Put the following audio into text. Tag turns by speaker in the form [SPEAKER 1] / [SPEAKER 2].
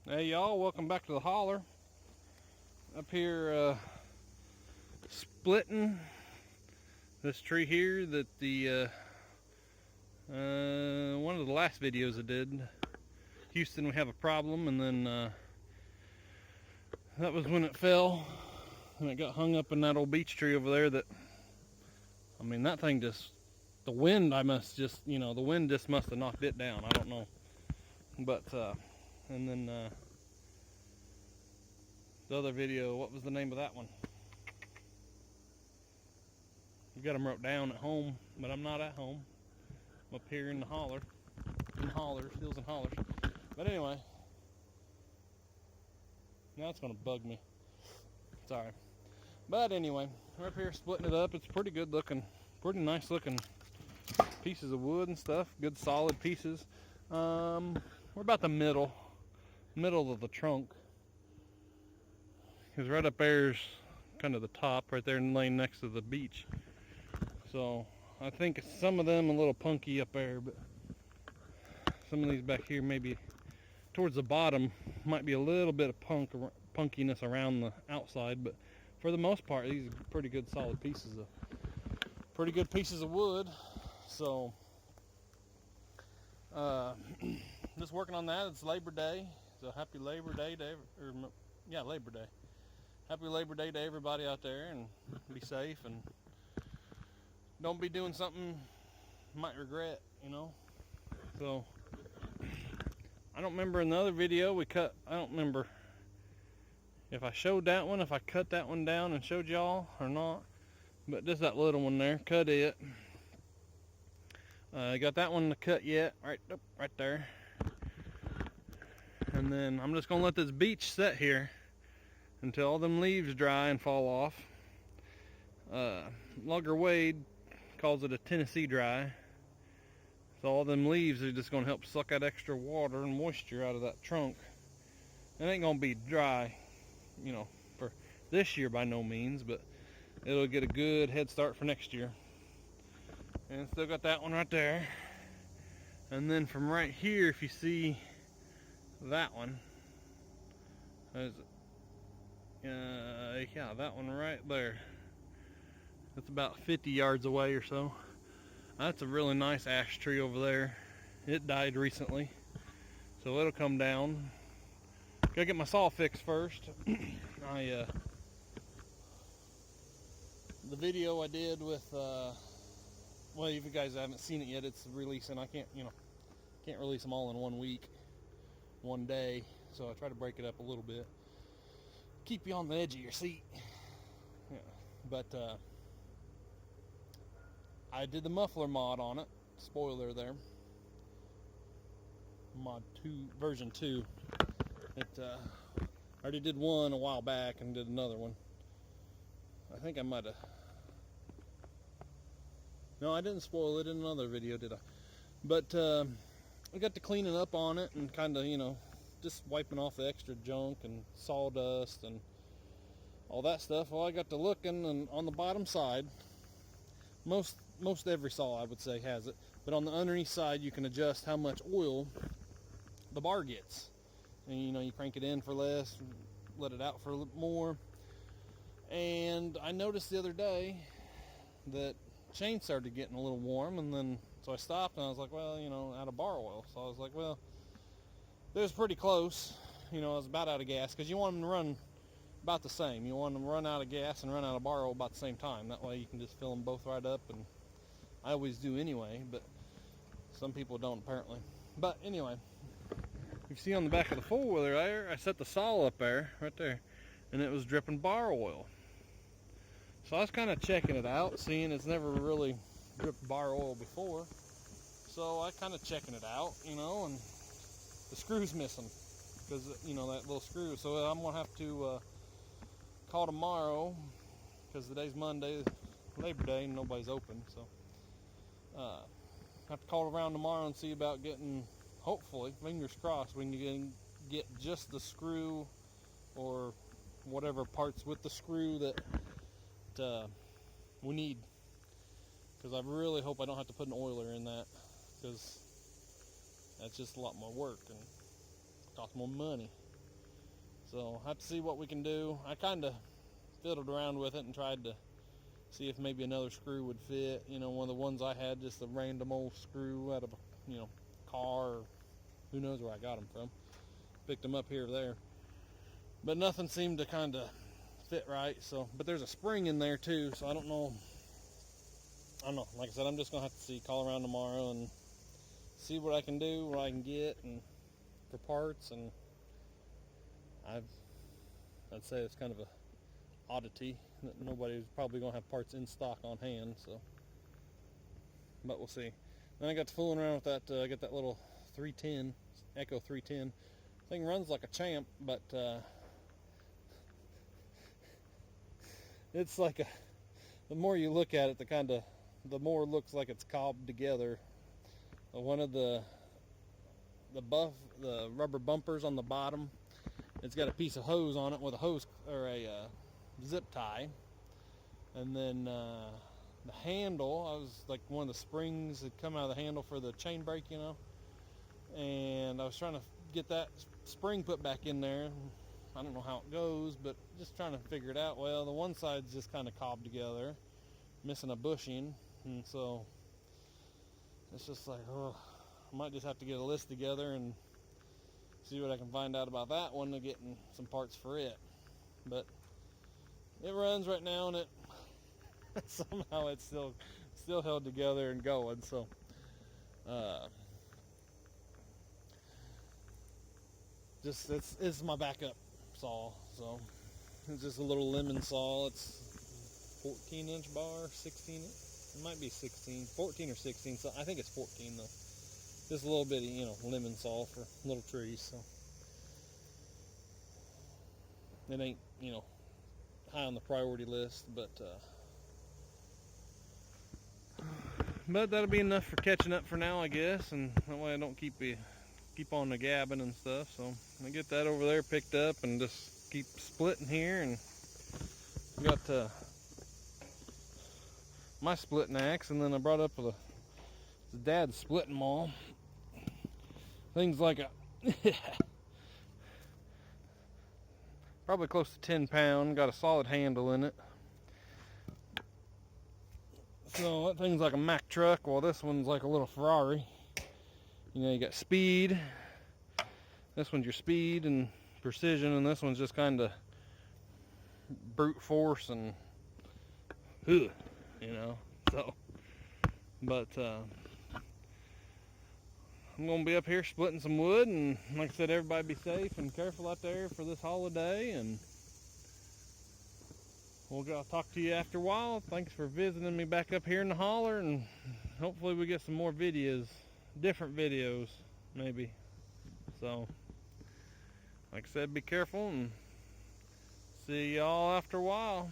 [SPEAKER 1] Hey y'all, welcome back to the holler. Up here splitting this tree here that the one of the last videos I did. Houston, we have a problem, and then that was when it fell and it got hung up in that old beech tree over there. That, I mean, that thing just, the wind, the wind just must have knocked it down. I don't know. But and then the other video, what was the name of that one? I've got them wrote down at home, but I'm not at home. I'm up here in the holler, hills and hollers. But anyway, now it's gonna bug me. Sorry. But anyway, we're up here splitting it up. It's pretty good looking, pretty nice looking pieces of wood and stuff. Good solid pieces. We're about the middle of the trunk. Because right up there's kind of the top, right there laying next to the beech. So I think some of them a little punky up there, but some of these back here maybe towards the bottom might be a little bit of punkiness around the outside, but for the most part these are pretty good solid pieces of wood. So just working on that. It's Labor Day, so happy Labor Day Labor Day. Happy Labor Day to everybody out there, and be safe and don't be doing something you might regret, So I don't remember in the other video I don't remember if I showed that one, if I cut that one down and showed y'all or not, but just that little one there, cut it. I got that one to cut yet, right there. And then I'm just gonna let this beech sit here until all them leaves dry and fall off. Logger Wade calls it a Tennessee dry. So all them leaves are just gonna help suck that extra water and moisture out of that trunk. It ain't gonna be dry, for this year by no means, but it'll get a good head start for next year. And still got that one right there. And then from right here, if you see that one, that one right there. That's about 50 yards away or so. That's a really nice ash tree over there. It died recently, so it'll come down. Gotta get my saw fixed first. The video I did with, well, if you guys haven't seen it yet, it's releasing. I can't release them all in 1 week, 1 day, so I try to break it up a little bit. Keep you on the edge of your seat. Yeah. But I did the muffler mod on it. Spoiler there. Mod 2, version 2. I already did one a while back and did another one. I think I might have. No, I didn't spoil it in another video, did I? But I got to cleaning up on it and kind of, just wiping off the extra junk and sawdust and all that stuff. Well, I got to looking, and on the bottom side, most every saw I would say has it, but on the underneath side you can adjust how much oil the bar gets, and you crank it in for less, let it out for a little more. And I noticed the other day that chain started getting a little warm, and then so I stopped and I was like, well, out of bar oil. So I was like, well, it was pretty close. I was about out of gas, because you want them to run about the same. You want them to run out of gas and run out of bar oil about the same time. That way you can just fill them both right up, and I always do anyway, but some people don't apparently. But anyway, you see on the back of the four-wheeler there, I set the saw up there, right there, and it was dripping bar oil. So I was kind of checking it out, seeing it's never really dripped bar oil before. So I kind of checking it out, and the screw's missing, because that little screw. So I'm gonna have to call tomorrow, because today's Monday, Labor Day, and nobody's open. So have to call around tomorrow and see about getting, hopefully, fingers crossed, we can get just the screw or whatever parts with the screw that we need, because I really hope I don't have to put an oiler in that, because that's just a lot more work and costs more money. So I have to see what we can do. I kind of fiddled around with it and tried to see if maybe another screw would fit. You know, one of the ones I had, just a random old screw out of a, you know, car, or who knows where I got them from. Picked them up here or there. But nothing seemed to kind of fit right. So, but there's a spring in there too, so I don't know. Like I said, I'm just gonna have to see, call around tomorrow and see what I can do, what I can get, and for parts. And I'd say it's kind of a oddity that nobody's probably gonna have parts in stock on hand. So, but we'll see. Then I got to fooling around with that. I got that little 310 Echo 310 thing. Runs like a champ, but it's like the more you look at it, the more it looks like it's cobbed together. One of the rubber bumpers on the bottom, it's got a piece of hose on it with a hose or a zip tie, and then the handle, I was like, one of the springs had come out of the handle for the chain brake, you know, and I was trying to get that spring put back in there. I don't know how it goes, but just trying to figure it out. Well, the one side's just kind of cobbed together, missing a bushing, and so it's just like, oh, I might just have to get a list together and see what I can find out about that one, to getting some parts for it. But it runs right now, and it somehow it's still held together and going. So just it's my backup saw. So it's just a little lemon saw. It's 14-inch bar, 16. It might be 16, 14 or 16. So I think it's 14 though. Just a little bitty, you know, lemon saw for little trees. So it ain't, you know, high on the priority list, but that'll be enough for catching up for now, I guess, and that way I don't keep on the gabbing and stuff. So I get that over there picked up and just keep splitting here, and got my splitting axe, and then I brought up the dad's splitting maul. Things like a probably close to 10 pound, got a solid handle in it. So that thing's like a Mack truck, while this one's like a little Ferrari. You know, you got speed. This one's your speed and precision, and this one's just kind of brute force and, you know. So, but I'm gonna be up here splitting some wood, and like I said, everybody be safe and careful out there for this holiday, and I'll talk to you after a while. Thanks for visiting me back up here in the holler, and hopefully we get some more videos, different videos maybe. So like I said, be careful, and see y'all after a while.